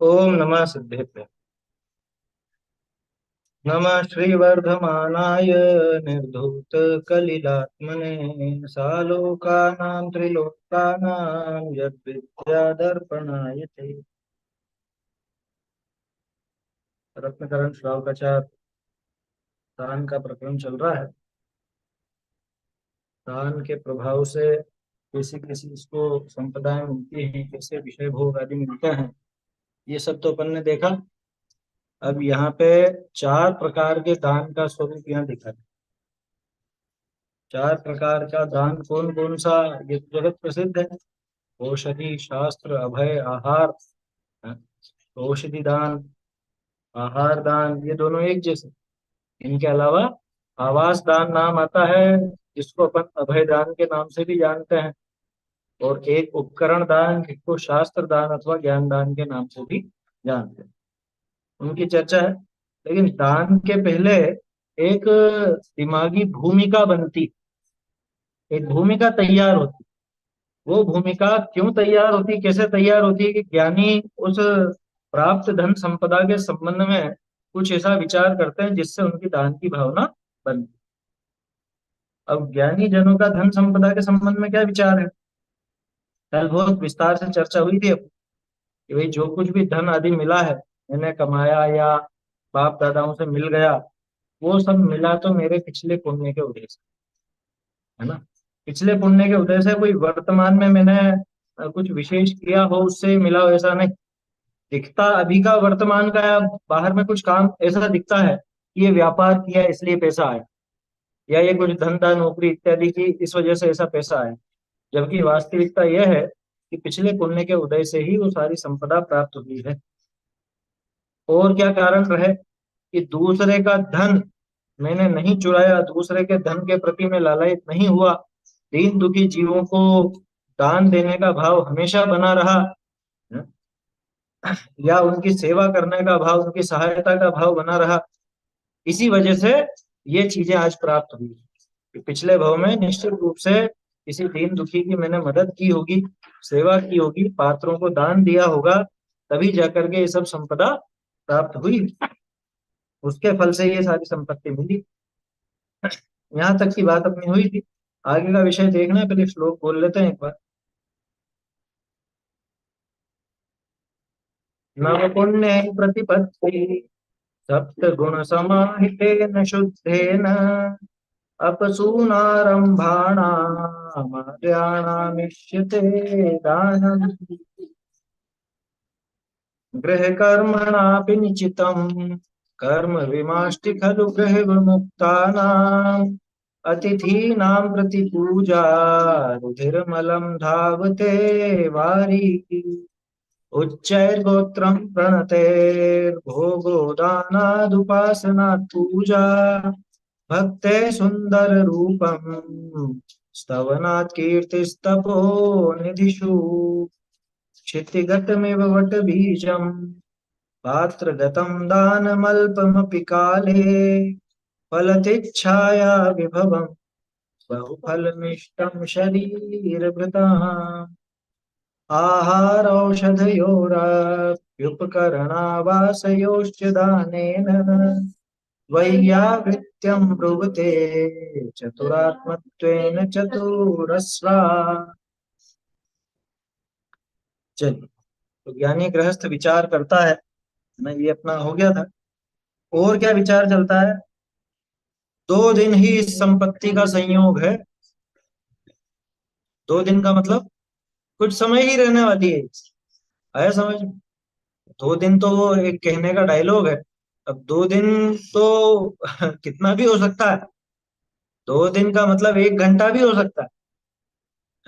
ओम नमः सिद्धेभ्य। नमः श्रीवर्धमानाय निर्धूत कलिलात्मने सालोकानां त्रिलोकानां यद्विद्यादर्पणाय ते। रत्नकरण श्रावकाचार्य दान का प्रकरण चल रहा है। दान के प्रभाव से किसी किसी को संपदाएं मिलती हैं, कैसे विषय भोग आदि मिलते हैं, ये सब तो अपन ने देखा। अब यहाँ पे चार प्रकार के दान का स्वरूप यहाँ दिखा है। चार प्रकार का दान कौन कौन सा, ये तो जगत प्रसिद्ध है। औषधि, शास्त्र, अभय, आहार। हाँ, औषधि दान, आहार दान, ये दोनों एक जैसे। इनके अलावा आवास दान नाम आता है, जिसको अपन अभय दान के नाम से भी जानते हैं। और एक उपकरण दान, जिसको शास्त्र दान अथवा ज्ञान दान के नाम से भी जानते हैं। उनकी चर्चा है। लेकिन दान के पहले एक दिमागी भूमिका बनती, एक भूमिका तैयार होती। वो भूमिका क्यों तैयार होती, कैसे तैयार होती है कि ज्ञानी उस प्राप्त धन संपदा के संबंध में कुछ ऐसा विचार करते हैं जिससे उनकी दान की भावना बनती। अब ज्ञानी जनों का धन संपदा के संबंध में क्या विचार है, कल बहुत विस्तार से चर्चा हुई थी कि भाई जो कुछ भी धन आदि मिला है, मैंने कमाया या बाप दादाओं से मिल गया, वो सब मिला तो मेरे पिछले पुण्य के उदय से, है ना। पिछले पुण्य के उदय से, कोई वर्तमान में मैंने कुछ विशेष किया हो उससे मिला हो ऐसा नहीं। दिखता अभी का वर्तमान का, या बाहर में कुछ काम ऐसा दिखता है कि ये व्यापार किया इसलिए पैसा आया, या ये कुछ धंधा नौकरी इत्यादि की इस वजह से ऐसा पैसा आया। जबकि वास्तविकता यह है कि पिछले पुण्य के उदय से ही वो सारी संपदा प्राप्त हुई है। और क्या कारण रहे कि दूसरे का धन मैंने नहीं चुराया, दूसरे के धन के प्रति मैं लालयित नहीं हुआ, दीन दुखी जीवों को दान देने का भाव हमेशा बना रहा, या उनकी सेवा करने का भाव, उनकी सहायता का भाव बना रहा। इसी वजह से ये चीजें आज प्राप्त हुई कि पिछले भाव में निश्चित रूप से किसी दीन दुखी की मैंने मदद की होगी, सेवा की होगी, पात्रों को दान दिया होगा, तभी जाकर के ये सब संपदा प्राप्त हुई। उसके फल से ये सारी संपत्ति मिली। यहाँ तक की बात अपनी हुई थी। आगे का विषय देखना है, पहले श्लोक बोल लेते हैं एक बार। नव पुण्य प्रतिपत्ति सप्त गुण समाहितेन शुद्धेन अपसूनारंभाणामाद्यानामिष्यते दानम् गृहकर्मणापि निचितम् कर्म विमाष्टि खलु गृह विमुक्तानाम् अतिथीनां प्रतिपूजा रुधिरमलं धावते वारी उच्चैर्गोत्रं प्रणतैर्भोगो दानादुपासनात् पूजा भक्ते सुंदर रूपम स्तवनात् कीर्तिस्तपो निधिषु क्षितिगतमिव वटबीजम् पात्रगतं दानमल्पमपि काले फलतिच्छाया विभवम् बहुफलमिष्टं शरीरभृताम् आहारौषधयोरप्युपकरणावासयोश्च दानेन वैयावृत्यं ब्रुवते चतुरात्मत्वेन चतुरस्रा। चलिए, तो ज्ञानी गृहस्थ विचार करता है ना, ये अपना हो गया था। और क्या विचार चलता है, 2 दिन ही इस संपत्ति का संयोग है। 2 दिन का मतलब कुछ समय ही रहने वाली है, आया समझ में। 2 दिन तो वो एक कहने का डायलॉग है। अब 2 दिन तो कितना भी हो सकता है। 2 दिन का मतलब 1 घंटा भी हो सकता है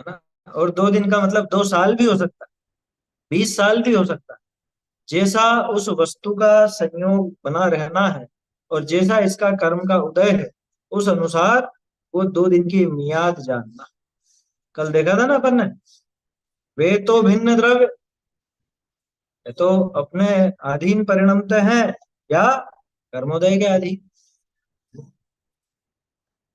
ना। और 2 दिन का मतलब 2 साल भी हो सकता है, 20 साल भी हो सकता है। जैसा उस वस्तु का संयोग बना रहना है और जैसा इसका कर्म का उदय है, उस अनुसार वो 2 दिन की मियाद जानना। कल देखा था ना अपन ने, वे तो भिन्न द्रव्य, ये तो अपने अधीन परिणमते हैं या कर्मोदय के अधीन।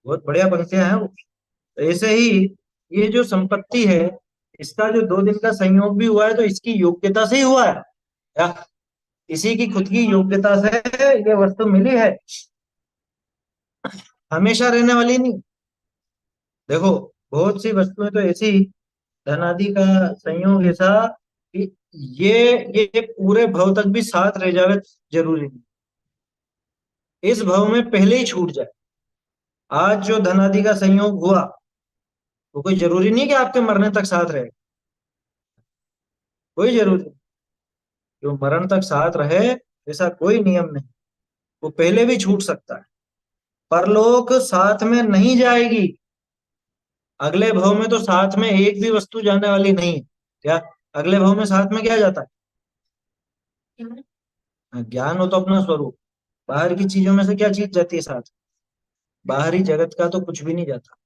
बहुत बढ़िया पंक्तियां हैं वो। तो ऐसे ही ये जो संपत्ति है, इसका जो 2 दिन का संयोग भी हुआ है तो इसकी योग्यता से ही हुआ है। या इसी की खुद की योग्यता से ये वस्तु मिली है, हमेशा रहने वाली नहीं। देखो, बहुत सी वस्तुएं तो ऐसी, धनादि का संयोग ऐसा कि ये ये पूरे भव तक भी साथ रह जावे, जरूरी नहीं, इस भव में पहले ही छूट जाए। आज जो धनादि का संयोग हुआ, वो कोई जरूरी नहीं कि आपके मरने तक साथ रहे, कोई जरूरी नहीं। जो मरण तक साथ रहे, ऐसा कोई नियम नहीं, वो पहले भी छूट सकता है। परलोक साथ में नहीं जाएगी, अगले भव में तो साथ में एक भी वस्तु जाने वाली नहीं है। क्या अगले भव में साथ में क्या जाता है? हाँ, ज्ञान हो तो अपना स्वरूप, बाहर की चीजों में से क्या चीज जाती है साथ? बाहरी जगत का तो कुछ भी नहीं जाता।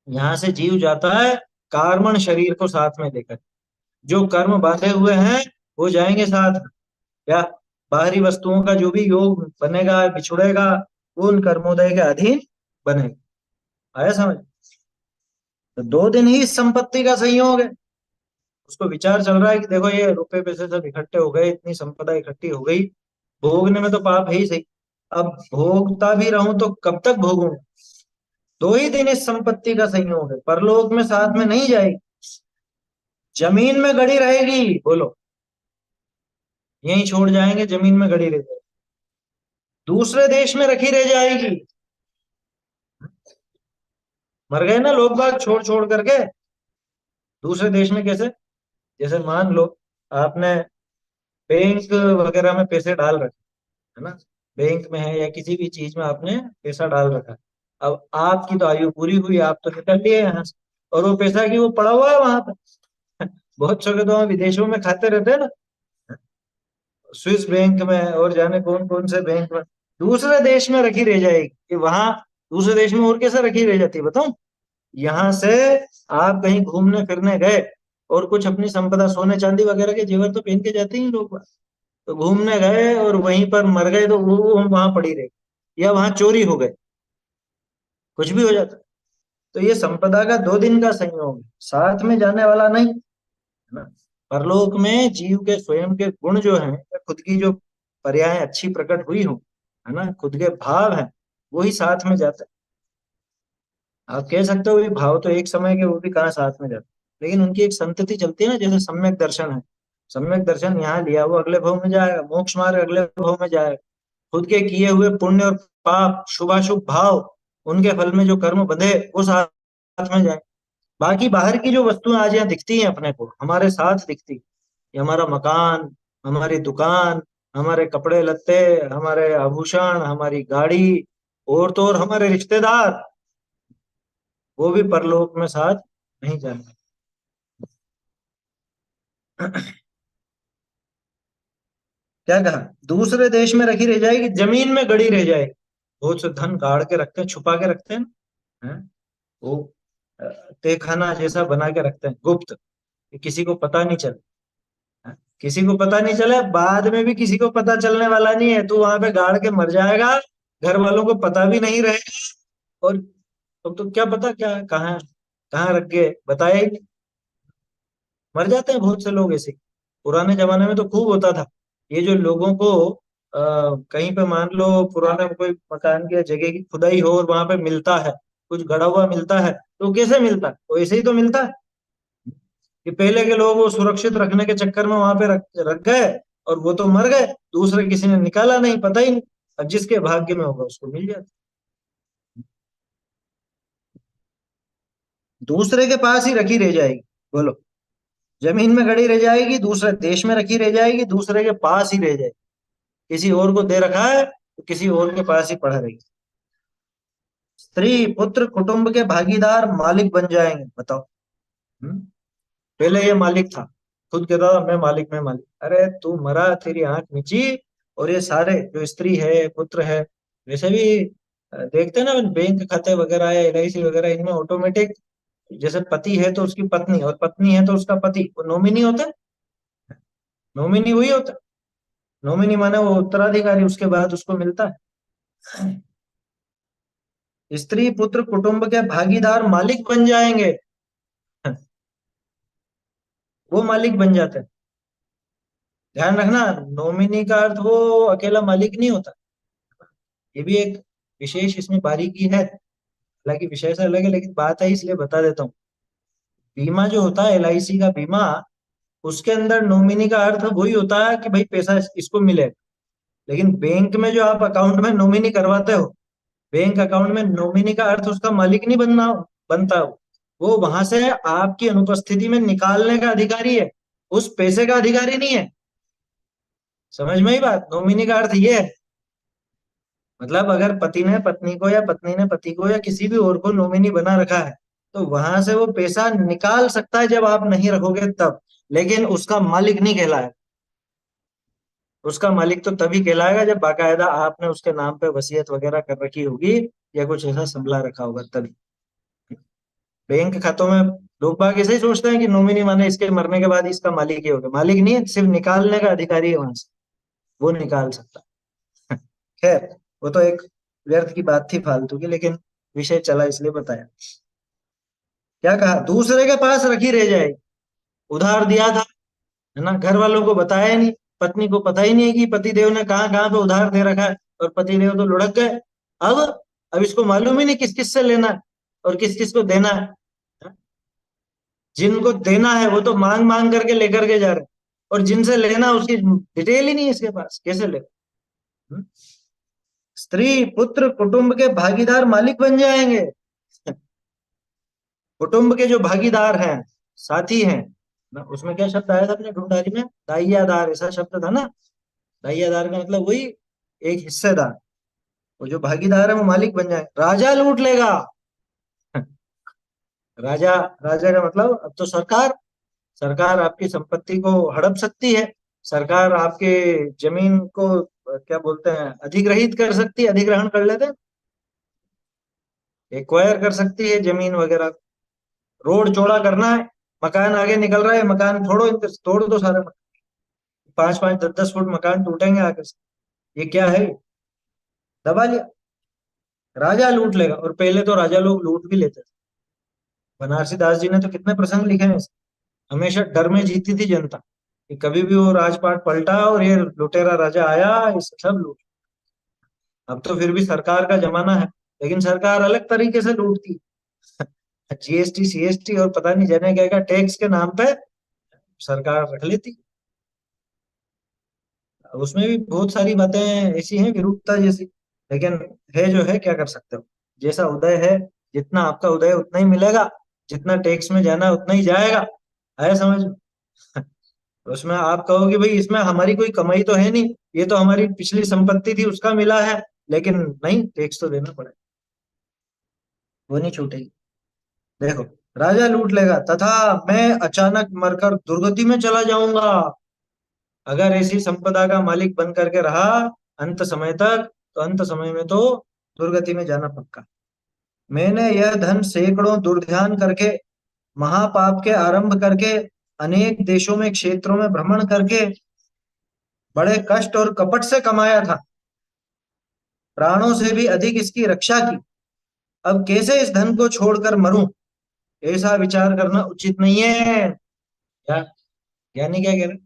यहाँ से जीव जाता है कार्बन शरीर को साथ में लेकर, जो कर्म बांधे हुए हैं वो जाएंगे साथ। क्या बाहरी वस्तुओं का जो भी योग बनेगा बिछुड़ेगा, वो उन कर्मोदय के अधीन बनेगा। आया समझ? तो दो दिन ही इस संपत्ति का संयोग है। उसको विचार चल रहा है कि देखो ये रुपए पैसे सब इकट्ठे हो गए, इतनी संपदा इकट्ठी हो गई, भोगने में तो पाप है ही सही, अब भोगता भी रहूं तो कब तक भोगूं? दो ही दिन इस संपत्ति का संयोग है, परलोक में साथ में नहीं जाएगी, जमीन में गड़ी रहेगी। बोलो, यहीं छोड़ जाएंगे, जमीन में गड़ी रह जाएगी, दूसरे देश में रखी रह जाएगी। मर गए ना लोग बाग छोड़ छोड़ करके, दूसरे देश में कैसे? जैसे मान लो आपने बैंक वगैरह में पैसे डाल रखे, है ना, बैंक में है या किसी भी चीज में आपने पैसा डाल रखा है। अब आपकी तो आयु पूरी हुई, आप तो निकल लिए यहाँ से, और वो पैसा की वो पड़ा हुआ है वहां पे। बहुत जगह तो वहाँ विदेशों में खाते रहते हैं ना, स्विस बैंक में और जाने कौन कौन से बैंक में, दूसरे देश में रखी रह जाएगी कि वहां, दूसरे देश में और कैसे रखी रह जाती है बताओ? यहाँ से आप कहीं घूमने फिरने गए और कुछ अपनी संपदा सोने चांदी वगैरह के जेवर तो पहन के जाते ही लोग, तो घूमने गए और वहीं पर मर गए तो वो वहां पड़ी रहे, या वहां चोरी हो गए, कुछ भी हो जाता है। तो ये संपदा का दो दिन का संयोग है, साथ में जाने वाला नहीं, है ना। परलोक में जीव के स्वयं के गुण जो हैं, या खुद की जो पर्याय अच्छी प्रकट हुई हो, है ना, खुद के भाव हैं, वो ही साथ में जाता है। आप कह सकते हो ये भाव तो एक समय के, वो भी कहाँ साथ में जाते हैं, लेकिन उनकी एक संतति चलती है ना, जैसे सम्यक दर्शन है। सम्यक दर्शन यहाँ लिया वो अगले भाव में जाएगा, मोक्ष मार्ग अगले भाव में जाएगा, खुद के किए हुए पुण्य और पाप, शुभाशुभ भाव, उनके फल में जो कर्म बंधे वो साथ में जाए। बाकी बाहर की जो वस्तुएं आज यहाँ दिखती हैं अपने को, हमारे साथ दिखती, ये हमारा मकान, हमारी दुकान, हमारे कपड़े लत्ते, हमारे आभूषण, हमारी गाड़ी, और तो और हमारे रिश्तेदार, वो भी परलोक में साथ नहीं जाने। क्या कहा? दूसरे देश में रखी रह जाएगी, जमीन में गड़ी रह जाएगी। बहुत से धन गाड़ के रखते हैं, छुपा के रखते हैं ना, हैं? वो अ, तहखाना जैसा बना के रखते हैं गुप्त, कि किसी को पता नहीं चले, हैं? किसी को पता नहीं चले, बाद में भी किसी को पता चलने वाला नहीं है, तू वहां पे गाड़ के मर जाएगा, घर वालों को पता भी नहीं रहेगा। और तो क्या पता क्या कहाँ कहाँ रख के बताया ही नहीं, मर जाते हैं बहुत से लोग ऐसे। पुराने जमाने में तो खूब होता था, ये जो लोगों को कहीं पे मान लो पुराने कोई मकान की या जगह की खुदाई हो और वहां पे मिलता है, कुछ गड़ा हुआ मिलता है, तो कैसे मिलता है? तो ऐसे ही तो मिलता है कि पहले के लोग वो सुरक्षित रखने के चक्कर में वहां पे रख गए, और वो तो मर गए, दूसरे किसी ने निकाला नहीं, पता ही नहीं। अब जिसके भाग्य में होगा उसको मिल जाता, दूसरे के पास ही रखी रह जाएगी। बोलो, जमीन में गड़ी रह जाएगी, दूसरे देश में रखी रह जाएगी, दूसरे के पास ही रह जाएगी, किसी और को दे रखा है तो किसी और के पास ही पड़ा रहेगी। स्त्री पुत्र कुटुंब के भागीदार मालिक बन जाएंगे, बताओ। हम्म? पहले ये मालिक था, खुद कहता था मैं मालिक मैं मालिक, अरे तू मरा, तेरी आंख मिची, और ये सारे जो स्त्री है पुत्र है, वैसे भी देखते हैं ना बैंक खाते वगैरह है, एलआईसी वगैरह, इनमें ऑटोमेटिक, जैसे पति है तो उसकी पत्नी, और पत्नी है तो उसका पति, वो नॉमिनी होता है, नॉमिनी वही होता है। नॉमिनी माने वो उत्तराधिकारी, उसके बाद उसको मिलता है। स्त्री पुत्र कुटुंब के भागीदार मालिक बन जाएंगे, वो मालिक बन जाते हैं। ध्यान रखना, नॉमिनी का अर्थ वो अकेला मालिक नहीं होता। ये भी एक विशेष इसमें बारीकी है, हालांकि विषय से अलग है लेकिन बात है इसलिए बता देता हूँ। बीमा जो होता है, एलआईसी का बीमा, उसके अंदर नॉमिनी का अर्थ वही होता है कि भाई पैसा इसको मिले। लेकिन बैंक में जो आप अकाउंट में नॉमिनी करवाते हो, बैंक अकाउंट में नॉमिनी का अर्थ उसका मालिक नहीं बनता हो। वो वहां से आपकी अनुपस्थिति में निकालने का अधिकारी है, उस पैसे का अधिकारी नहीं है। समझ में ही बात, नॉमिनी का अर्थ ये है। मतलब अगर पति ने पत्नी को या पत्नी ने पति को या किसी भी और को नॉमिनी बना रखा है, तो वहां से वो पैसा निकाल सकता है जब आप नहीं रखोगे तब, लेकिन उसका मालिक नहीं कहलाए। उसका मालिक तो तभी कहलाएगा जब बाकायदा आपने उसके नाम पे वसीयत वगैरह कर रखी होगी या कुछ ऐसा संभला रखा होगा तभी। बैंक खातों में लोग बाग ऐसे ही सोचते हैं कि नॉमिनी माने इसके मरने के बाद इसका मालिक ही होगा, मालिक नहीं है, सिर्फ निकालने का अधिकारी है वहां से, वो निकाल सकता है। खैर, वो तो एक व्यर्थ की बात थी फालतू की, लेकिन विषय चला इसलिए बताया। क्या कहा, दूसरे के पास रखी रह जाएगी। उधार दिया था, है ना, घर वालों को बताया ही नहीं, पत्नी को पता ही नहीं है कि पति देव ने कहाँ कहाँ पे उधार दे रखा है, और पति देव तो लुढ़क गए। अब अब इसको मालूम ही नहीं किस किस से लेना है और किस किस को देना है। जिनको देना है वो तो मांग मांग करके लेकर के जा रहे हैं, और जिनसे लेना उसकी डिटेल ही नहीं है इसके पास, कैसे ले। हम्म? स्त्री पुत्र कुटुंब के भागीदार मालिक बन जाएंगे। कुटुंब के जो भागीदार हैं, साथी हैं ना, उसमें क्या शब्द आया था अपने ढूंढारी में, दाइयादार ऐसा शब्द था ना। दाइयादार का मतलब वही, एक हिस्सेदार। वो जो भागीदार है वो मालिक बन जाए, राजा लूट लेगा। राजा, राजा का मतलब अब तो सरकार, सरकार आपकी संपत्ति को हड़प सकती है। सरकार आपके जमीन को क्या बोलते हैं, अधिग्रहित कर सकती है, अधिग्रहण कर लेते हैं, एक्वायर कर सकती है जमीन वगैरह। रोड चौड़ा करना है, मकान आगे निकल रहा है, मकान छोड़ो, इनके तोड़ दो सारे मकान। 5-5 10-10 फुट मकान टूटेंगे आगे से। ये क्या है, दबा लिया। राजा लूट लेगा, और पहले तो राजा लोग लूट भी लेते थे। बनारसी दास जी ने तो कितने प्रसंग लिखे हैं इसके। हमेशा डर में जीती थी जनता, कि कभी भी वो राजपाट पलटा और ये लुटेरा राजा आया, इस सब लूट। अब तो फिर भी सरकार का जमाना है, लेकिन सरकार अलग तरीके से लूटती। जीएसटी सीएसटी और पता नहीं जाने क्या क्या टैक्स के नाम पे सरकार रख लेती। उसमें भी बहुत सारी बातें ऐसी हैं विरूपता जैसी, लेकिन है जो है, क्या कर सकते हो। जैसा उदय है, जितना आपका उदय उतना ही मिलेगा, जितना टैक्स में जाना है उतना ही जाएगा, है समझ में? उसमें आप कहोगे भाई इसमें हमारी कोई कमाई तो है नहीं, ये तो हमारी पिछली संपत्ति थी उसका मिला है, लेकिन नहीं, टैक्स तो देना पड़ेगा, वो नहीं छूटेगी। देखो, राजा लूट लेगा तथा मैं अचानक मरकर दुर्गति में चला जाऊंगा। अगर ऐसी संपदा का मालिक बन करके रहा अंत समय तक, तो अंत समय में तो दुर्गति में जाना पक्का। मैंने यह धन सैकड़ों दुर्ध्यान करके, महापाप के आरंभ करके, अनेक देशों में क्षेत्रों में भ्रमण करके, बड़े कष्ट और कपट से कमाया था, प्राणों से भी अधिक इसकी रक्षा की। अब कैसे इस धन को छोड़कर मरूं, ऐसा विचार करना उचित नहीं है। क्या ज्ञानी क्या कह रहे हैं,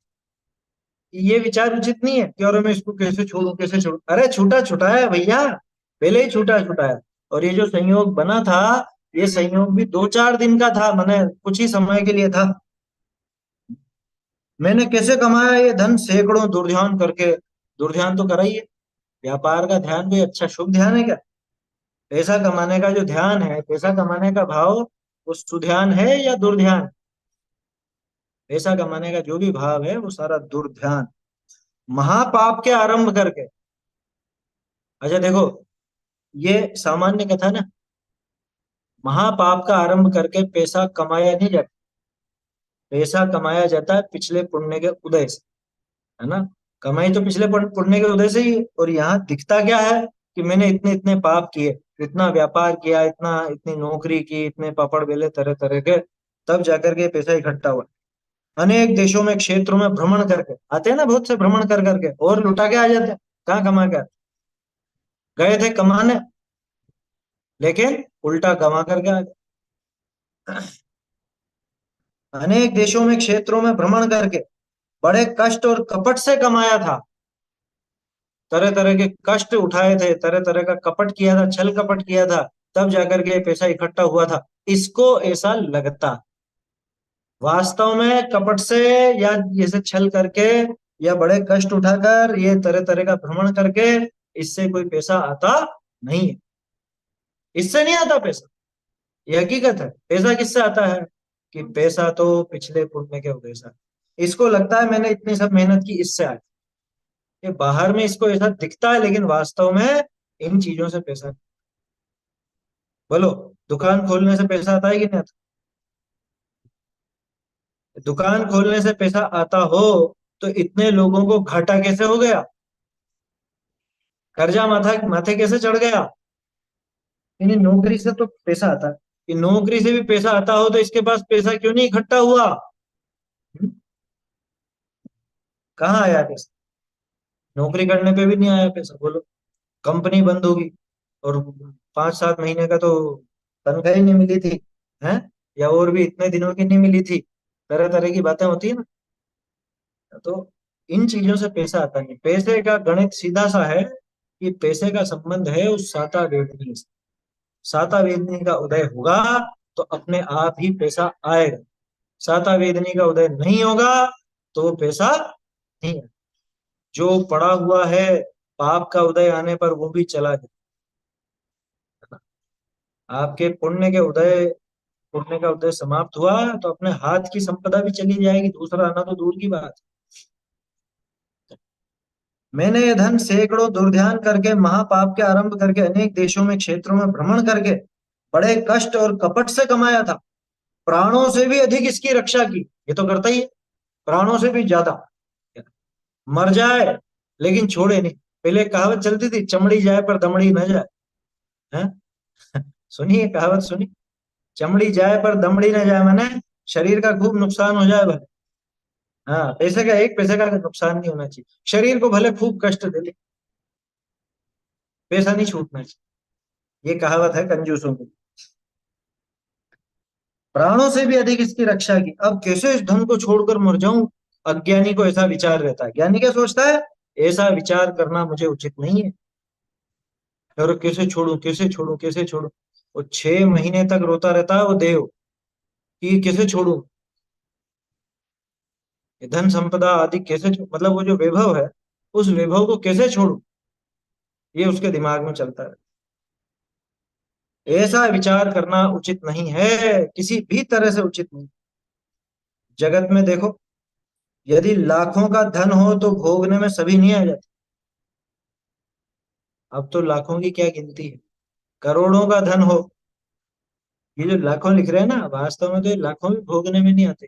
ये विचार उचित नहीं है कि और मैं इसको कैसे छोड़ूं कैसे छोड़ूं। अरे छूटा छूटा है भैया, पहले ही छूटा छूटा है। और ये जो संयोग बना था, ये संयोग भी 2-4 दिन का था, मैंने कुछ ही समय के लिए था। मैंने कैसे कमाया ये धन, सैकड़ों दुर्ध्यान करके। दुर्ध्यान तो करा ही है, व्यापार का ध्यान कोई अच्छा शुभ ध्यान है क्या? पैसा कमाने का जो ध्यान है, पैसा कमाने का भाव, वो सुध्यान है या दुर्ध्यान? पैसा कमाने का जो भी भाव है वो सारा दुर्ध्यान, महापाप के आरंभ करके। अच्छा देखो, ये सामान्य कथा ना, महापाप का आरंभ करके पैसा कमाया नहीं जाता। पैसा कमाया जाता है पिछले पुण्य के उदय से, है ना। कमाई तो पिछले पुण्य के उदय से ही है। और यहाँ दिखता क्या है कि मैंने इतने इतने पाप किए, इतना व्यापार किया, इतना इतनी नौकरी की, इतने पापड़ बेले तरह तरह के, तब जाकर के पैसा इकट्ठा हुआ। अनेक देशों में क्षेत्रों में भ्रमण करके आते हैं ना, बहुत से भ्रमण कर करके और लुटा के आ जाते हैं। कहाँ कमा के गए थे कमाने, लेकिन उल्टा कमा करके आ गए। अनेक देशों में क्षेत्रों में भ्रमण करके, बड़े कष्ट और कपट से कमाया था, तरह तरह के कष्ट उठाए थे, तरह तरह का कपट किया था, छल कपट किया था, तब जाकर के पैसा इकट्ठा हुआ था, इसको ऐसा लगता। वास्तव में कपट से या जैसे छल करके या बड़े कष्ट उठाकर ये तरह तरह का भ्रमण करके इससे कोई पैसा आता नहीं है। इससे नहीं आता पैसा, ये हकीकत है। पैसा किससे आता है? कि पैसा तो पिछले पुण्य के उदय से, इसको लगता है मैंने इतनी सब मेहनत की इससे आया। ये बाहर में इसको ऐसा दिखता है, लेकिन वास्तव में इन चीजों से पैसा। बोलो, दुकान खोलने से पैसा आता है कि नहीं आता? दुकान खोलने से पैसा आता हो तो इतने लोगों को घाटा कैसे हो गया? कर्जा माथा माथे कैसे चढ़ गया? यानी नौकरी से तो पैसा आता है, कि नौकरी से भी पैसा आता हो तो इसके पास पैसा क्यों नहीं इकट्ठा हुआ? हम्म? कहाँ आया पैसा? नौकरी करने पे भी नहीं आया पैसा, बोलो। कंपनी बंद होगी और 5-7 महीने का तो तनख्वाह ही नहीं मिली थी, है? या और भी इतने दिनों की नहीं मिली थी, तरह तरह की बातें होती है ना। तो इन चीजों से पैसा आता नहीं। पैसे का गणित सीधा सा है कि पैसे का संबंध है उस साता वेदनी से। साता वेदनी का उदय होगा तो अपने आप ही पैसा आएगा। साता वेदनी का उदय नहीं होगा तो वो पैसा नहीं है। जो पड़ा हुआ है पाप का उदय आने पर वो भी चला जाए। आपके पुण्य का उदय समाप्त हुआ तो अपने हाथ की संपदा भी चली जाएगी, दूसरा आना तो दूर की बात। मैंने ये धन सैकड़ों दुर्ध्यान करके महापाप के आरंभ करके अनेक देशों में क्षेत्रों में भ्रमण करके बड़े कष्ट और कपट से कमाया था। प्राणों से भी अधिक इसकी रक्षा की, ये तो करता ही है, प्राणों से भी ज्यादा। मर जाए लेकिन छोड़े नहीं। पहले एक कहावत चलती थी, चमड़ी जाए पर दमड़ी न जाए, है? सुनिए कहावत, सुनी? चमड़ी जाए पर दमड़ी न जाए, माने शरीर का खूब नुकसान हो जाए भले, हाँ, पैसे का एक पैसे का नुकसान नहीं होना चाहिए। शरीर को भले खूब कष्ट दे ले, पैसा नहीं छूटना चाहिए। ये कहावत है कंजूसों की। प्राणों से भी अधिक इसकी रक्षा की, अब कैसे इस धन को छोड़कर मर जाऊं? अज्ञानी को ऐसा विचार रहता है। ज्ञानी क्या सोचता है? ऐसा विचार करना मुझे उचित नहीं है, और कैसे छोड़ू, कैसे छोड़ू, कैसे छोड़ू। वो 6 महीने तक रोता रहता है वो देव, कि कैसे छोड़ू, ये धन संपदा आदि कैसे मतलब वो जो वैभव है, उस वैभव को कैसे छोड़ू, ये उसके दिमाग में चलता है। ऐसा विचार करना उचित नहीं है, किसी भी तरह से उचित नहीं। जगत में देखो, यदि लाखों का धन हो तो भोगने में सभी नहीं आ जाते। अब तो लाखों की क्या गिनती है, करोड़ों का धन हो, ये जो लाखों लिख रहे हैं ना, वास्तव में तो ये लाखों भी भोगने में नहीं आते।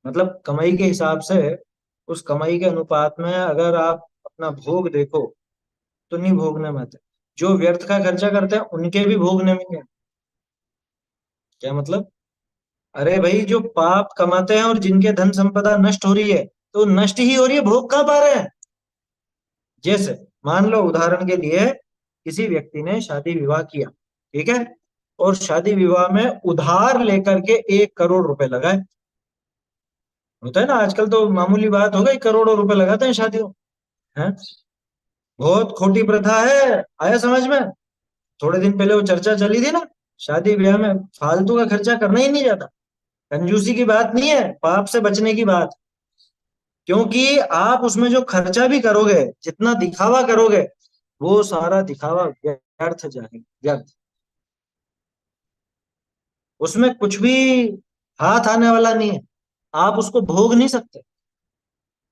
मतलब कमाई के हिसाब से, उस कमाई के अनुपात में अगर आप अपना भोग देखो तो नहीं भोगने में आते। जो व्यर्थ का खर्चा करते हैं उनके भी भोगने में नहीं आते। क्या मतलब? अरे भाई, जो पाप कमाते हैं और जिनके धन संपदा नष्ट हो रही है, तो नष्ट ही हो रही है, भोग कहाँ पा रहे हैं? जैसे मान लो उदाहरण के लिए, किसी व्यक्ति ने शादी विवाह किया, ठीक है, और शादी विवाह में उधार लेकर के 1 करोड़ रुपए लगाए। होता है ना, आजकल तो मामूली बात हो गई, करोड़ों रुपए लगाते हैं शादियों में। बहुत खोटी प्रथा है, आया समझ में? थोड़े दिन पहले वो चर्चा चली थी ना, शादी ब्याह में फालतू का खर्चा करना ही नहीं जाता। कंजूसी की बात नहीं है, पाप से बचने की बात। क्योंकि आप उसमें जो खर्चा भी करोगे, जितना दिखावा करोगे, वो सारा दिखावा व्यर्थ जाएगा, व्यर्थ। उसमें कुछ भी हाथ आने वाला नहीं है, आप उसको भोग नहीं सकते।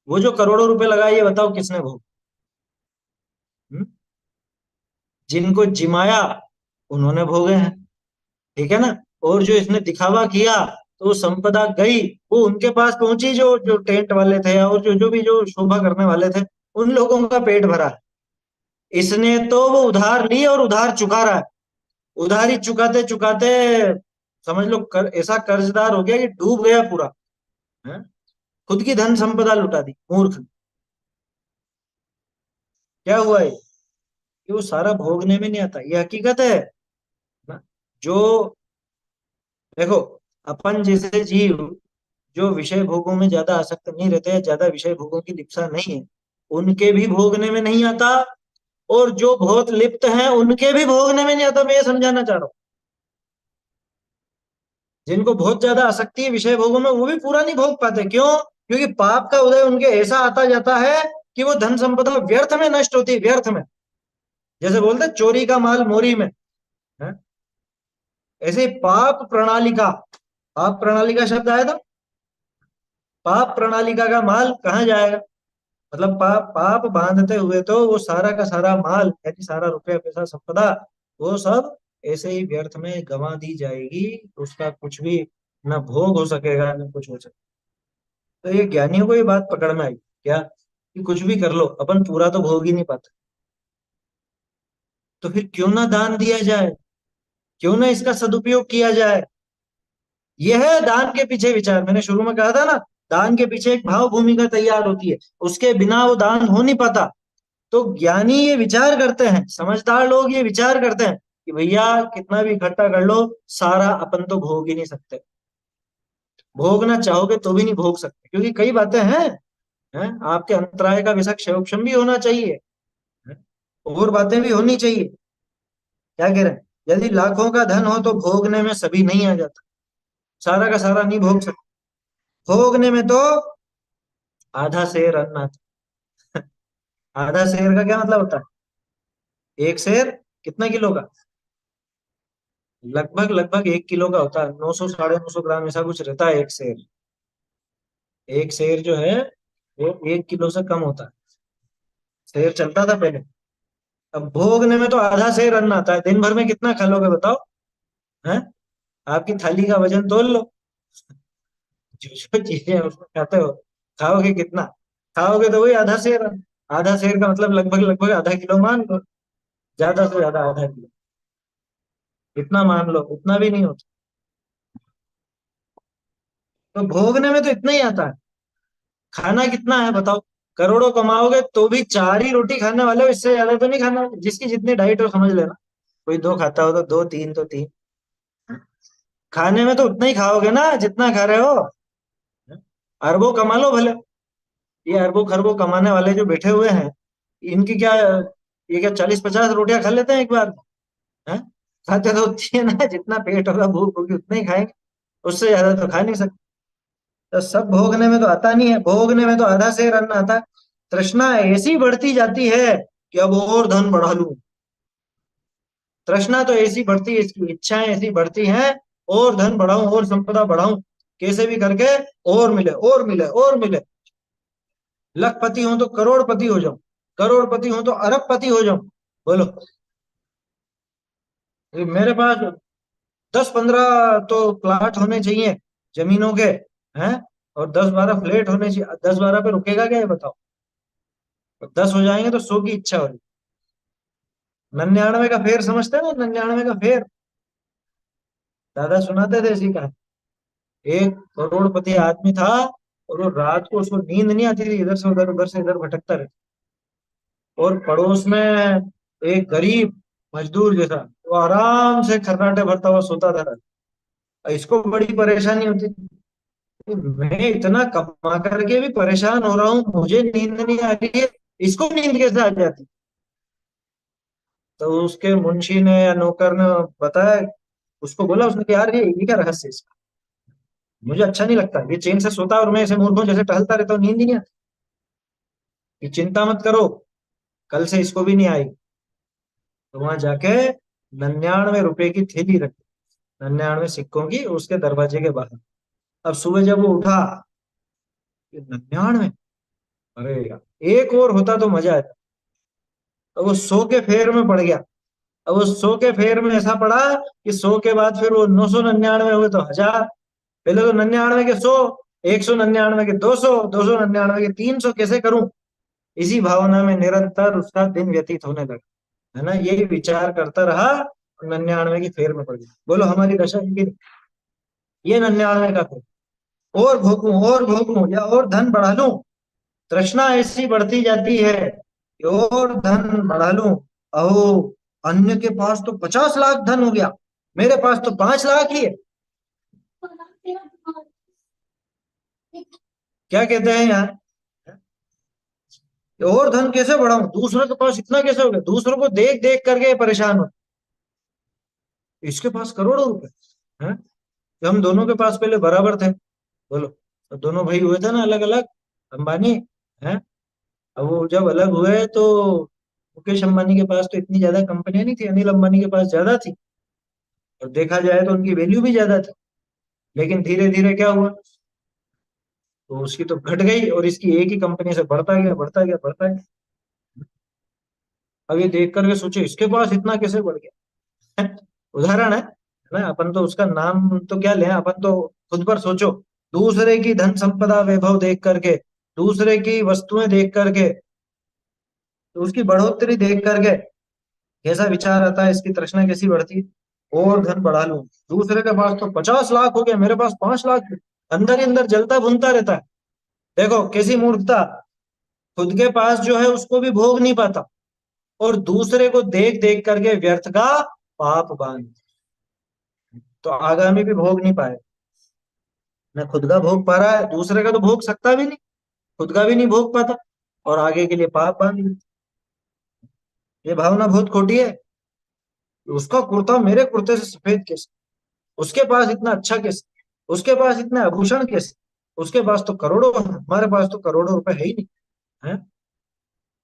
वो जो करोड़ों रुपए लगाए, ये बताओ किसने भोग? हम्म? जिनको जिमाया उन्होंने भोगे हैं, ठीक है ना? और जो इसने दिखावा किया तो वो संपदा गई, वो उनके पास पहुंची जो जो टेंट वाले थे और जो जो भी जो शोभा करने वाले थे, उन लोगों का पेट भरा। इसने तो वो उधार ली और उधार चुका रहा है। उधारी चुकाते चुकाते समझ लो ऐसा कर्जदार हो गया कि डूब गया पूरा, है? खुद की धन संपदा लुटा दी, मूर्ख। क्या हुआ ये? कि वो सारा भोगने में नहीं आता, ये हकीकत है ना। जो देखो, अपन जैसे जीव जो विषय भोगों में ज्यादा आसक्त नहीं रहते हैं, ज्यादा विषय भोगों की लिप्सा नहीं है, उनके भी भोगने में नहीं आता, और जो बहुत लिप्त हैं उनके भी भोगने में नहीं आता। मैं ये समझाना चाह रहा हूं, जिनको बहुत ज्यादा आसक्ति है विषय भोगों में, वो भी पूरा नहीं भोग पाते। क्यों? क्योंकि पाप का उदय उनके ऐसा आता जाता है कि वो धन संपदा व्यर्थ में नष्ट होती है, व्यर्थ में। जैसे बोलते हैं, चोरी का माल मोरी में है? ऐसे ही पाप प्रणालिका, पाप प्रणालिका शब्द आया था, पाप प्रणालिका का माल कहाँ जाएगा? मतलब पाप पाप बांधते हुए तो वो सारा का सारा माल, यानी सारा रुपया पैसा संपदा, वो सब ऐसे ही व्यर्थ में गंवा दी जाएगी। उसका कुछ भी न भोग हो सकेगा, न कुछ हो सकेगा। तो ये ज्ञानियों को ये बात पकड़ में आई क्या, कि कुछ भी कर लो, अपन पूरा तो भोग ही नहीं पाते, तो फिर क्यों ना दान दिया जाए, क्यों ना इसका सदुपयोग किया जाए। यह है दान के पीछे विचार। मैंने शुरू में कहा था ना, दान के पीछे एक भाव भूमिका तैयार होती है, उसके बिना वो दान हो नहीं पाता। तो ज्ञानी ये विचार करते हैं, समझदार लोग ये विचार करते हैं कि भैया कितना भी इकट्ठा कर लो, सारा अपन तो भोग ही नहीं सकते। भोगना चाहोगे तो भी नहीं भोग सकते, क्योंकि कई बातें हैं आपके अंतराय का विषय क्षयोक्षम भी होना चाहिए, हैं? और बातें भी होनी चाहिए। क्या कह रहे हैं? यदि लाखों का धन हो तो भोगने में सभी नहीं आ जाता, सारा का सारा नहीं भोग सकते। भोगने में तो आधा शेर अन्न आता है। आधा शेर का क्या मतलब होता है? एक शेर कितना किलो का? लगभग लगभग 1 किलो का होता है, 900 950 ग्राम ऐसा कुछ रहता है एक शेर। एक शेर जो है वो 1 किलो से कम होता है। शेर चलता था पहले। अब भोगने में तो आधा शेर अन्न आता है, दिन भर में कितना खा लोगे बताओ? हैं? आपकी थाली का वजन तोल लो, जो जो चीजें उसमें खाते हो, खाओगे कितना? खाओगे तो वही आधा शेर अन्न। आधा शेर का मतलब लगभग लगभग आधा किलो मान लो, ज्यादा से ज्यादा आधा किलो, इतना मान लो, उतना भी नहीं होता। तो भोगने में तो इतना ही आता है। खाना कितना है बताओ? करोड़ों कमाओगे तो भी 4 ही रोटी खाने वाले हो, इससे ज्यादा तो नहीं खाना। जिसकी जितनी डाइट हो समझ लेना, कोई 2 खाता हो तो 2, 3 तो 3। खाने में तो उतना ही खाओगे ना जितना खा रहे हो। अरबों कमा लो भले, ये अरबों खरबों कमाने वाले जो बैठे हुए हैं, इनकी क्या, ये क्या 40-50 रोटियां खा लेते हैं एक बार में? हैं? खाते तो उतनी है ना, जितना पेट होगा, भूख होगी उतना ही खाएंगे, उससे ज्यादा तो खा नहीं सकते। तो सब भोगने में तो आता नहीं है, भोगने में तो आधा से रन आता है। तृष्णा ऐसी बढ़ती जाती है कि अब और धन बढ़ा लूं। तृष्णा तो ऐसी बढ़ती है, इसकी इच्छाएं ऐसी बढ़ती हैं, और धन बढ़ाऊं और संपदा बढ़ाऊं, कैसे भी करके और मिले और मिले और मिले। लखपति हूं तो करोड़पति हो जाऊं, करोड़पति हूं तो अरबपति हो जाऊं। बोलो, ये मेरे पास 10-15 तो प्लाट होने चाहिए जमीनों के, हैं? और 10-12 फ्लैट होने चाहिए। 10-12 पे रुकेगा क्या ये बताओ? 10 हो जाएंगे तो 100 की इच्छा होगी। 99 का फेर समझते हैं ना? 99 का फेर दादा सुनाते थे इसी का। एक करोड़पति आदमी था, और वो रात को उसको नींद नहीं आती थी, इधर से उधर से इधर भटकता रहता। और पड़ोस में एक गरीब मजदूर जैसा, वो आराम से खर्राटे भरता हुआ सोता था। इसको बड़ी परेशानी होती थी कि मैं इतना कमा करके भी परेशान हो रहा हूँ, मुझे नींद नहीं आ रही है, इसको नींद कैसे आ जाती? तो उसके मुंशी ने या नौकर ने बताया, उसको बोला उसने कि यार ये क्या रहस्य है इसका, मुझे अच्छा नहीं लगता, ये चैन से सोता है और मैं ऐसे मूर्खों जैसे टहलता रहता हूँ, नींद ही नहीं आती। कि चिंता मत करो, कल से इसको भी नहीं आएगी। तो वहां जाके 99 रुपए की थैली रखी, 99 सिक्कों की, उसके दरवाजे के बाहर। अब सुबह जब वो उठा, ये 99, अरे यार एक और होता तो मजा आता। अब वो 100 के फेर में पड़ गया। अब वो 100 के फेर में ऐसा पड़ा कि 100 के बाद फिर वो 999 हुए तो 1000। पहले तो 99 के 100, 199 के 200, 299 के 300, कैसे करूं? इसी भावना में निरंतर उसका दिन व्यतीत होने लगा, है ना? यही विचार करता रहा, 99 की फेर में पड़ गया। बोलो हमारी दशा इनकी नहीं। ये 99 का फेर, और भोगूं या और धन बढ़ा लूं। तृष्णा ऐसी बढ़ती जाती है कि और धन बढ़ा लूं। अहो, अन्य के पास तो 50 लाख धन हो गया, मेरे पास तो 5 लाख ही है। क्या कहते हैं यार, और धन कैसे बढ़ाऊं, दूसरों के पास इतना कैसे हो गया, दूसरों को देख देख करके परेशान हो, इसके पास करोड़ों रुपए हैं। हम दोनों के पास पहले बराबर थे, बोलो, तो दोनों भाई हुए थे ना अलग अलग, अंबानी हैं। अब वो जब अलग हुए तो मुकेश अंबानी के पास तो इतनी ज्यादा कंपनियां नहीं थी, अनिल अंबानी के पास ज्यादा थी, और देखा जाए तो उनकी वैल्यू भी ज्यादा थी। लेकिन धीरे धीरे क्या हुआ, तो उसकी तो घट गई और इसकी एक ही कंपनी से बढ़ता गया बढ़ता गया बढ़ता गया। अब ये देख करके सोचे इसके पास इतना कैसे बढ़ गया। उदाहरण है ना, अपन तो उसका नाम तो क्या लें, अपन तो खुद पर सोचो, दूसरे की धन संपदा वैभव देख करके, दूसरे की वस्तुएं देख करके, तो उसकी बढ़ोतरी देख करके कैसा विचार आता है, इसकी तृष्णा कैसी बढ़ती है, और धन बढ़ा लूं। दूसरे के पास तो 50 लाख हो गया, मेरे पास 5 लाख है। अंदर ही अंदर जलता भुनता रहता है। देखो कैसी मूर्खता, खुद के पास जो है उसको भी भोग नहीं पाता, और दूसरे को देख देख करके व्यर्थ का पाप बांध, तो आगामी भी भोग नहीं पाए, न खुद का भोग पा रहा है, दूसरे का तो भोग सकता भी नहीं, खुद का भी नहीं भोग पाता, और आगे के लिए पाप बांध लेता। ये भावना बहुत खोटी है। उसका कुर्ता मेरे कुर्ते से सफेद कैसे, उसके पास इतना अच्छा कैसे, उसके पास इतने आभूषण कैसे, उसके पास तो करोड़ों हैं, हमारे पास तो करोड़ों रुपए है ही नहीं है।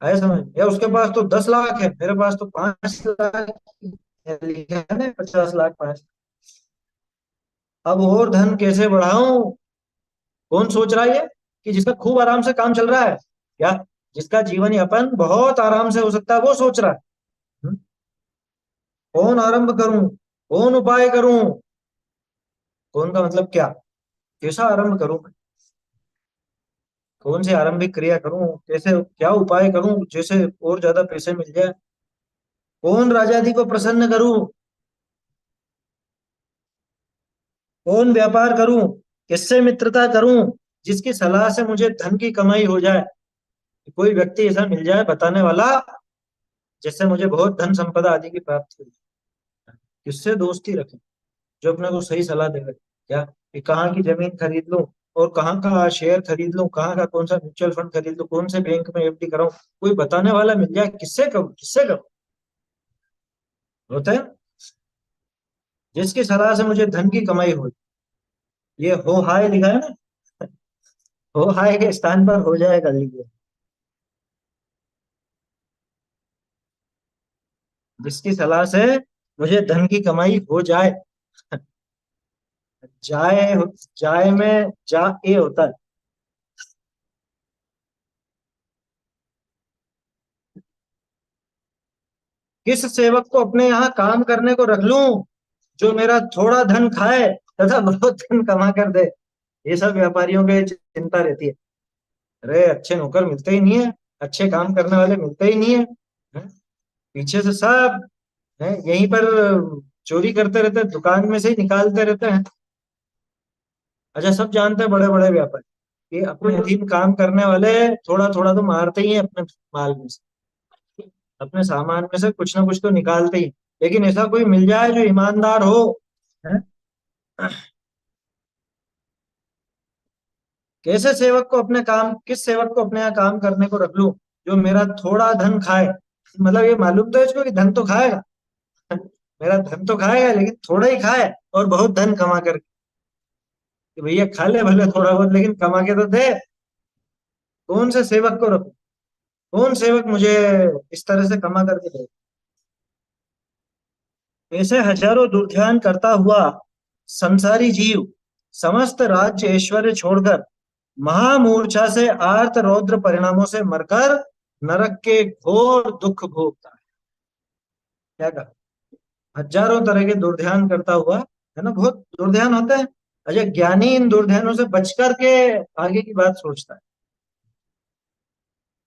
आया समझ, या उसके पास तो 10 लाख है, मेरे पास तो 5 लाख है, लिखा है ना 50 लाख 5। अब और धन कैसे बढ़ाऊं, कौन सोच रहा है ये, कि जिसका खूब आराम से काम चल रहा है, क्या जिसका जीवन यापन बहुत आराम से हो सकता है वो सोच रहा है। हम्म? कौन आरंभ करूं, कौन उपाय करूं, कौन का मतलब क्या, कैसा आरंभ करूं, कौन सी आरंभिक क्रिया करूं, कैसे क्या उपाय करूं जैसे और ज्यादा पैसे मिल जाए, कौन राजा जी को प्रसन्न करूं, कौन व्यापार करूं, किससे मित्रता करूं, जिसकी सलाह से मुझे धन की कमाई हो जाए। कोई व्यक्ति ऐसा मिल जाए बताने वाला, जिससे मुझे बहुत धन संपदा आदि की प्राप्ति हो, किससे दोस्ती रखें, जो अपने को सही सलाह देगा, क्या कि कहाँ की जमीन खरीद लूं, और कहाँ का शेयर खरीद लूं, कहाँ का कौन सा म्यूचुअल फंड खरीद लूं, कौन से बैंक में एफडी कराऊं, कोई बताने वाला मिल जाए, किससे करूं, किससे करूं, होता है, जिसकी सलाह से मुझे धन की कमाई हो। ये हो हाय लिखा है ना, हो हाय के स्थान पर हो जाए कर लीजिए, जिसकी सलाह से मुझे धन की कमाई हो जाए। जाए, जाए में जा ए होता है। किस सेवक को अपने यहाँ काम करने को रख लूं, जो मेरा थोड़ा धन खाए तथा बहुत धन कमा कर दे। ये सब व्यापारियों के चिंता रहती है। अरे अच्छे नौकर मिलते ही नहीं है, अच्छे काम करने वाले मिलते ही नहीं है, हैं? पीछे से सब हैं यहीं पर चोरी करते रहते हैं, दुकान में से ही निकालते रहते हैं। अच्छा सब जानते हैं बड़े बड़े व्यापारी कि अपने अधीन काम करने वाले थोड़ा थोड़ा तो मारते ही हैं अपने माल में से, अपने सामान में से कुछ ना कुछ तो निकालते ही। लेकिन ऐसा कोई मिल जाए जो ईमानदार हो, हैं? कैसे सेवक को अपने काम, किस सेवक को अपने यहाँ काम करने को रख लूं, जो मेरा थोड़ा धन खाए, मतलब ये मालूम तो है इसको कि धन तो खाएगा, मेरा धन तो खाएगा लेकिन थोड़ा ही खाए, और बहुत धन कमा कर, कि भैया खा ले भले थोड़ा बहुत लेकिन कमा के तो दे। कौन से सेवक को रखूं, कौन सेवक मुझे इस तरह से कमा करके दे। ऐसे हजारों दुर्ध्यान करता हुआ संसारी जीव समस्त राज्य ऐश्वर्य छोड़कर महामूर्छा से आर्त रौद्र परिणामों से मरकर नरक के घोर दुख भोगता है। क्या कहा, हजारों तरह के दुर्ध्यान करता हुआ, है ना, बहुत दुर्ध्यान होते हैं। अच्छा ज्ञानी इन दुर्ध्यानों से बच करके आगे की बात सोचता है।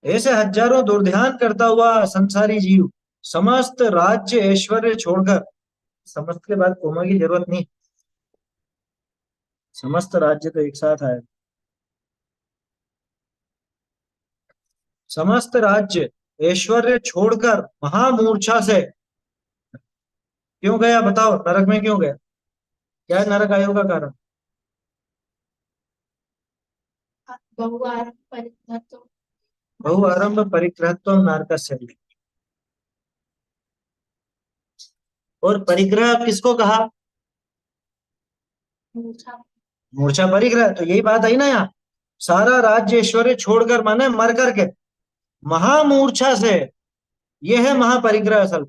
ऐसे हजारों दुर्ध्यान करता हुआ संसारी जीव समस्त राज्य ऐश्वर्य छोड़कर, समस्त के बाद कोमा की जरूरत नहीं, समस्त राज्य तो एक साथ आए, समस्त राज्य ऐश्वर्य छोड़कर महामूर्छा से क्यों गया, बताओ नरक में क्यों गया, क्या है नरक आयोग का कारण। बहुआरम्भ परिग्रहत्वं बहुआरंभ परिग्रहत्व नारकस्य। और परिग्रह किसको कहा? मूर्छा मूर्छा परिग्रह, तो यही बात आई ना यहाँ। सारा राज्य ऐश्वर्य छोड़कर, माने मर करके महामूर्छा से, यह है महापरिग्रह असल।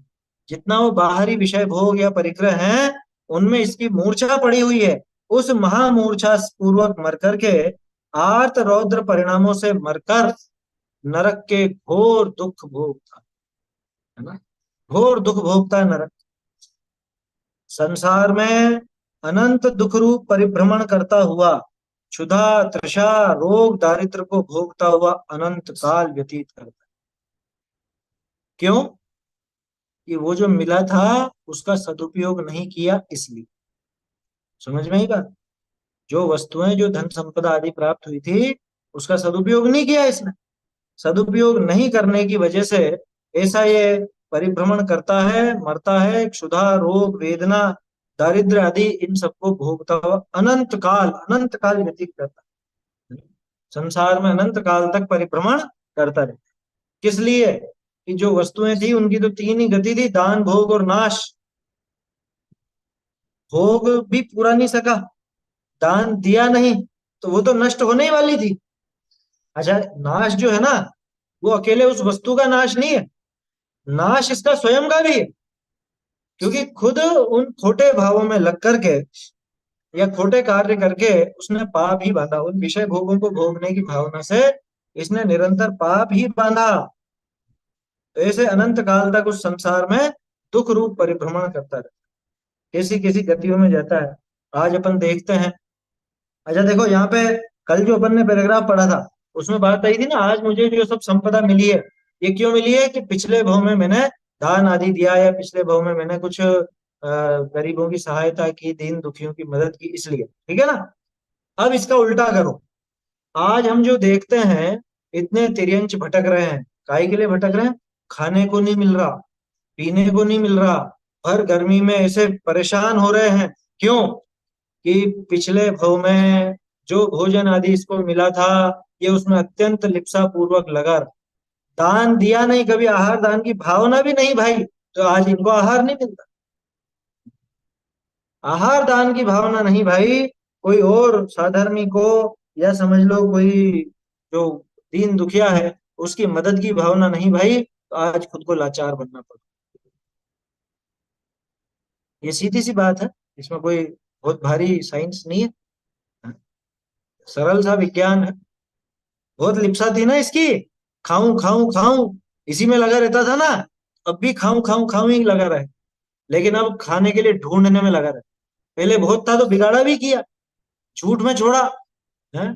जितना वो बाहरी विषय भोग या परिग्रह है, उनमें इसकी मूर्छा पड़ी हुई है। उस महामूर्छा पूर्वक मर करके, आर्त रौद्र परिणामों से मरकर नरक के घोर दुख भोगता है ना, घोर दुख भोगता है नरक। संसार में अनंत दुख रूप परिभ्रमण करता हुआ, क्षुधा तृषा रोग दारिद्र को भोगता हुआ अनंत काल व्यतीत करता है। क्यों? कि वो जो मिला था उसका सदुपयोग नहीं किया, इसलिए। समझ में आई बात? जो वस्तुएं, जो धन संपदा आदि प्राप्त हुई थी, उसका सदुपयोग नहीं किया इसने। सदुपयोग नहीं करने की वजह से ऐसा ये परिभ्रमण करता है, मरता है, क्षुधा रोग वेदना दारिद्र आदि इन सबको भोगता हुआ अनंत काल व्यतीत करता है। संसार में अनंत काल तक परिभ्रमण करता रहे। किस लिए? कि जो वस्तुएं थी उनकी तो तीन ही गति थी, दान भोग और नाश। भोग भी पूरा नहीं सका, दान दिया नहीं, तो वो तो नष्ट होने ही वाली थी। अच्छा, नाश जो है ना, वो अकेले उस वस्तु का नाश नहीं है, नाश इसका स्वयं का भी है। क्योंकि खुद उन खोटे भावों में लग करके या खोटे कार्य करके उसने पाप ही बांधा। उन विषय भोगों को भोगने की भावना से इसने निरंतर पाप ही बांधा। तो ऐसे अनंत काल तक उस संसार में दुख रूप परिभ्रमण करता रहता है, कैसी कैसी गतियों में जाता है। आज अपन देखते हैं। अच्छा देखो, यहाँ पे कल जो अपन ने पैराग्राफ पढ़ा था, उसमें बात आई थी ना, आज मुझे जो सब संपदा मिली है, ये क्यों मिली है? कि पिछले भव में मैंने दान आदि दिया, या पिछले भव में मैंने कुछ गरीबों की सहायता की, दीन दुखियों की मदद की, इसलिए। ठीक है ना? अब इसका उल्टा करो। आज हम जो देखते हैं, इतने तिर्यंच भटक रहे हैं। काहे के लिए भटक रहे हैं? खाने को नहीं मिल रहा, पीने को नहीं मिल रहा, हर गर्मी में ऐसे परेशान हो रहे हैं। क्यों? कि पिछले भव में जो भोजन आदि इसको मिला था, ये उसमें अत्यंत लिप्सा पूर्वक लगा। दान दिया नहीं कभी, आहार दान की भावना भी नहीं भाई, तो आज इनको आहार नहीं मिलता। आहार दान की भावना नहीं भाई, कोई और साधर्मी को, या समझ लो कोई जो दीन दुखिया है, उसकी मदद की भावना नहीं भाई, तो आज खुद को लाचार बनना पड़ा। ये सीधी सी बात है, इसमें कोई बहुत भारी साइंस नहीं है, सरल सा विज्ञान है। बहुत लिप्सा थी ना इसकी, खाऊं खाऊं खाऊं, इसी में लगा रहता था ना। अब भी खाऊं खाऊं खाऊं ही लगा रहे, लेकिन अब खाने के लिए ढूंढने में लगा रहे। पहले बहुत था तो बिगाड़ा भी किया, झूठ में छोड़ा है,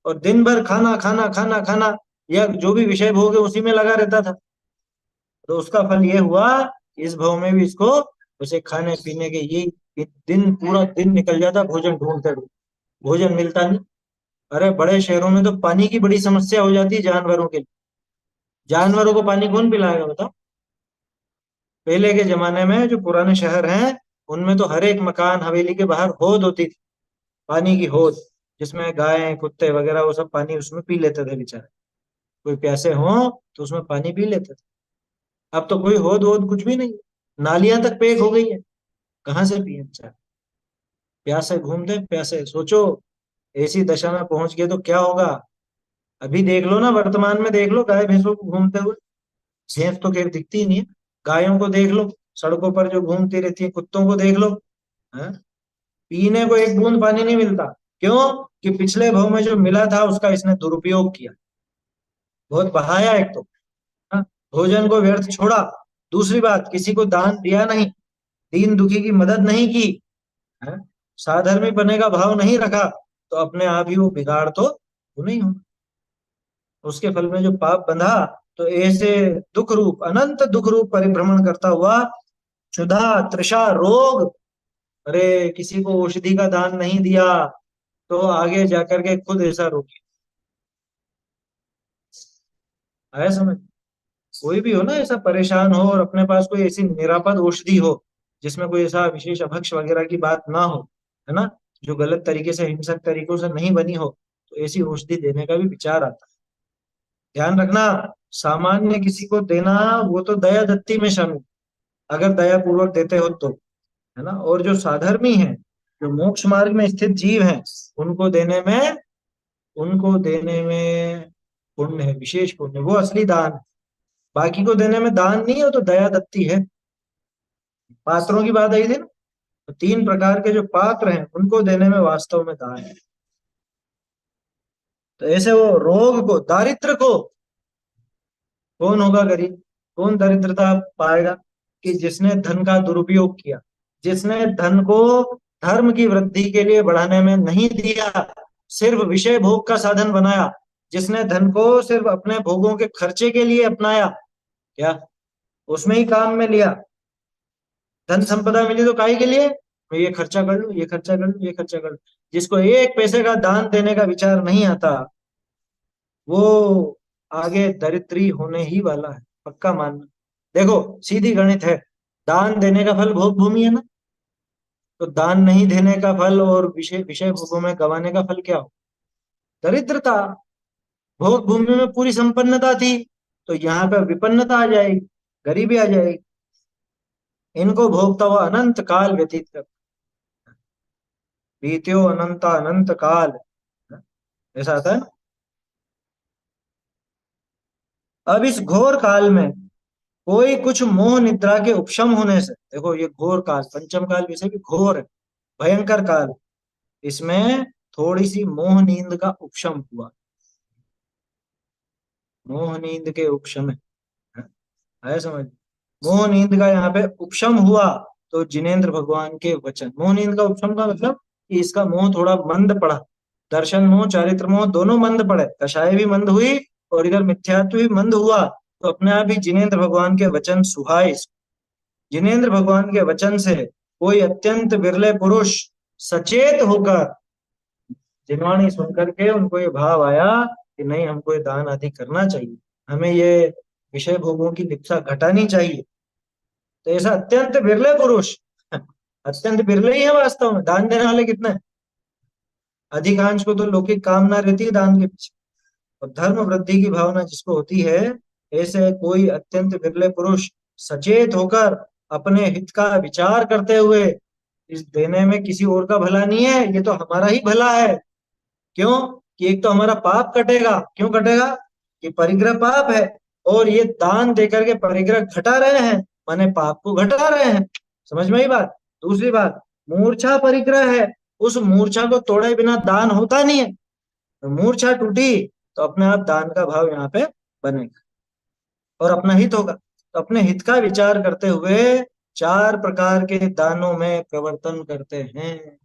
और दिन भर खाना खाना खाना खाना, या जो भी विषय भोग है उसी में लगा रहता था। तो उसका फल ये हुआ, इस भव में भी इसको उसे खाने पीने के ये दिन, पूरा दिन निकल जाता भोजन ढूंढते ढूंढते, भोजन मिलता नहीं। अरे बड़े शहरों में तो पानी की बड़ी समस्या हो जाती है जानवरों के लिए। जानवरों को पानी कौन पिलाएगा बताओ? पहले के जमाने में जो पुराने शहर हैं, उनमें तो हर एक मकान हवेली के बाहर हौद होती थी, पानी की हौद, जिसमें गायें कुत्ते वगैरह वो सब पानी उसमें पी लेते थे बेचारे। कोई प्यासे हो तो उसमें पानी पी लेते थे। अब तो कोई हौद वोद कुछ भी नहीं, नालियां तक पैक हो गई है, कहाँ से पिए बेचारे? प्यासे घूमते प्यासे, सोचो ऐसी दशा में पहुंच गए तो क्या होगा। अभी देख लो ना, वर्तमान में देख लो गाय भैंसों को घूमते हुए। भैंस तो खैर दिखती ही नहीं है, गायों को देख लो सड़कों पर जो घूमती रहती है, कुत्तों को देख लो। हैं? पीने को एक बूंद पानी नहीं मिलता। क्यों? कि पिछले भव में जो मिला था उसका इसने दुरुपयोग किया, बहुत बहाया एक तो। हाँ? भोजन को व्यर्थ छोड़ा। दूसरी बात, किसी को दान दिया नहीं, दीन दुखी की मदद नहीं की, है? साधर्मी बनने का भाव नहीं रखा, तो अपने आप ही वो बिगाड़ तो नहीं होगा। उसके फल में जो पाप बंधा, तो ऐसे दुख रूप, अनंत दुख रूप परिभ्रमण करता हुआ, क्षुधा तृषा रोग। अरे किसी को औषधि का दान नहीं दिया, तो आगे जाकर के खुद ऐसा रोगी आया समझ। कोई भी हो ना ऐसा परेशान हो, और अपने पास कोई ऐसी निरापद औषधि हो जिसमें कोई ऐसा विशेष अभक्ष वगैरह की बात ना हो, है ना, जो गलत तरीके से, हिंसक तरीकों से नहीं बनी हो, तो ऐसी औषधि देने का भी विचार आता है। ध्यान रखना, सामान्य किसी को देना वो तो दया दत्ती में शामिल, अगर दया पूर्वक देते हो तो, है ना। और जो साधर्मी है, जो मोक्ष मार्ग में स्थित जीव हैं, उनको देने में उनको देने में पुण्य है, विशेष पुण्य, वो असली दान है। बाकी को देने में दान नहीं है, वो तो दया दत्ती है। पात्रों की बात आई थी ना, तो 3 प्रकार के जो पात्र हैं उनको देने में वास्तव में दान है। तो ऐसे वो रोग को, दारिद्र को, कौन होगा गरीब, कौन दरिद्रता पाएगा, कि जिसने धन का दुरुपयोग किया, जिसने धन को धर्म की वृद्धि के लिए बढ़ाने में नहीं दिया, सिर्फ विषय भोग का साधन बनाया, जिसने धन को सिर्फ अपने भोगों के खर्चे के लिए अपनाया, क्या उसमें ही काम में लिया। धन संपदा मिली तो काहे के लिए, मैं ये खर्चा कर लूं, ये खर्चा कर लूं, ये खर्चा कर लूं। जिसको 1 पैसे का दान देने का विचार नहीं आता, वो आगे दरिद्री होने ही वाला है, पक्का मानना। देखो, सीधी गणित है, दान देने का फल भोग भूमि है ना, तो दान नहीं देने का फल और विषय विषय भोगों में गंवाने का फल क्या हो, दरिद्रता। भोग भूमि में पूरी संपन्नता थी, तो यहाँ पे विपन्नता आ जाएगी, गरीबी आ जाएगी। इनको भोगता हुआ अनंत काल व्यतीत कर, बीत्यो अनंता अनंत काल, ऐसा आता है ना। अब इस घोर काल में कोई कुछ मोह निद्रा के उपशम होने से, देखो ये घोर काल, पंचम काल वैसे भी घोर है, भयंकर काल, इसमें थोड़ी सी मोह नींद का उपशम हुआ, मोह नींद के उपशम है समझ, मोह नींद का यहाँ पे उपशम हुआ, तो जिनेन्द्र भगवान के वचन, मोह नींद का उपशम का मतलब कि इसका मोह थोड़ा मंद पड़ा, दर्शन मोह चारित्र मोह दोनों मंद पड़े, कषाय भी मंद हुई और इधर मिथ्यात्व भी मंद हुआ, तो अपने आप ही जिनेन्द्र भगवान के वचन सुहाए। जिनेन्द्र भगवान के वचन से कोई अत्यंत विरले पुरुष सचेत होकर, जिनवाणी सुन करके उनको ये भाव आया कि नहीं, हमको ये दान आदि करना चाहिए, हमें ये विषय भोगों की लिप्सा घटानी चाहिए। तो ऐसा अत्यंत विरले पुरुष, अत्यंत विरले ही है वास्तव में, दान देने वाले कितने हैं? अधिकांश को तो लौकिक कामना रहती है दान के पीछे, और धर्म वृद्धि की भावना जिसको होती है, ऐसे कोई अत्यंत विरले पुरुष सचेत होकर अपने हित का विचार करते हुए, इस देने में किसी और का भला नहीं है, ये तो हमारा ही भला है। क्यों, कि एक तो हमारा पाप कटेगा, क्यों कटेगा, कि परिग्रह पाप है, और ये दान देकर के परिग्रह घटा रहे हैं, माने पाप को घटा रहे हैं। समझ में आई बात। दूसरी बात, मूर्छा परिग्रह है, उस मूर्छा को तोड़े बिना दान होता नहीं है, तो मूर्छा टूटी तो अपने आप दान का भाव यहाँ पे बनेगा और अपना हित होगा। तो अपने हित का विचार करते हुए 4 प्रकार के दानों में प्रवर्तन करते हैं,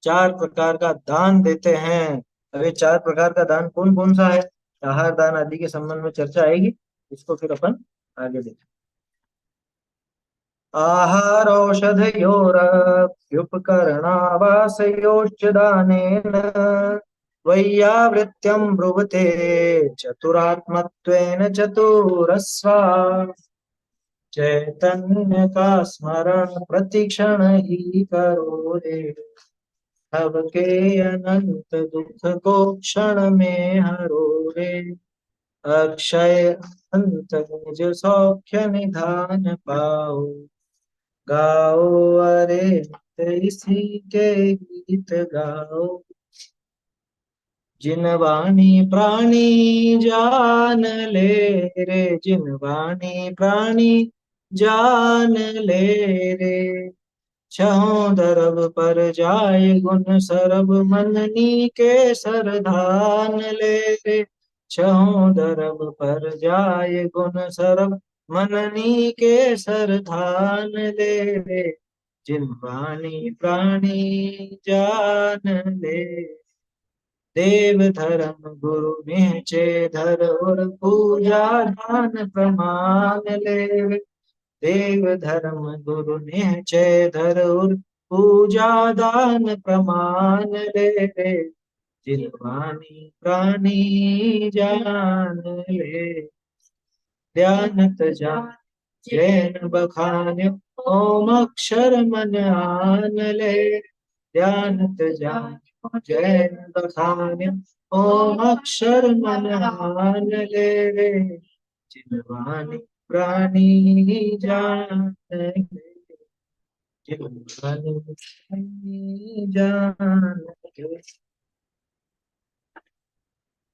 4 प्रकार का दान देते हैं। अब ये 4 प्रकार का दान कौन कौन सा है, आहार दान आदि के संबंध में चर्चा आएगी, इसको फिर अपन आगे देखें। आहारौषधयोरप्युपकरणावासयोश्च दानेन वैयावृत्यं ब्रुवते चतुरात्मत्वेन चतुरस्वा, चैतन्य का स्मरण प्रतिक्षण ही करो रे, अब के अनंत दुख को क्षण में हरो रे, अक्षय अंत निज सौख्य निधान पाओ, गाओ अरे इसी के गीत गाओ, जिन वाणी प्राणी जान ले रे, जिन वाणी प्राणी जान ले रे, छहों दरब पर जाय गुण सरब मननी के सरधान ले रे, छहों दरब पर जाय गुण सरब मननी के सरधान ले रे, जिन वाणी प्राणी जान ले, देव धर्म गुरु निश्चय धर और पूजा दान प्रमाण ले रे, देव धर्म गुरु निश्चय धर और पूजा दान प्रमाण ले रे, जिन वाणी प्राणी जान ले, ध्यानत जान जैन बखान्यो ओम अक्षर मन आन ले, ध्यानत जान जय बखाने ओम अक्षर मन ले, जिनवानी प्राणी जान ले, जिनवानी प्राणी जान ले।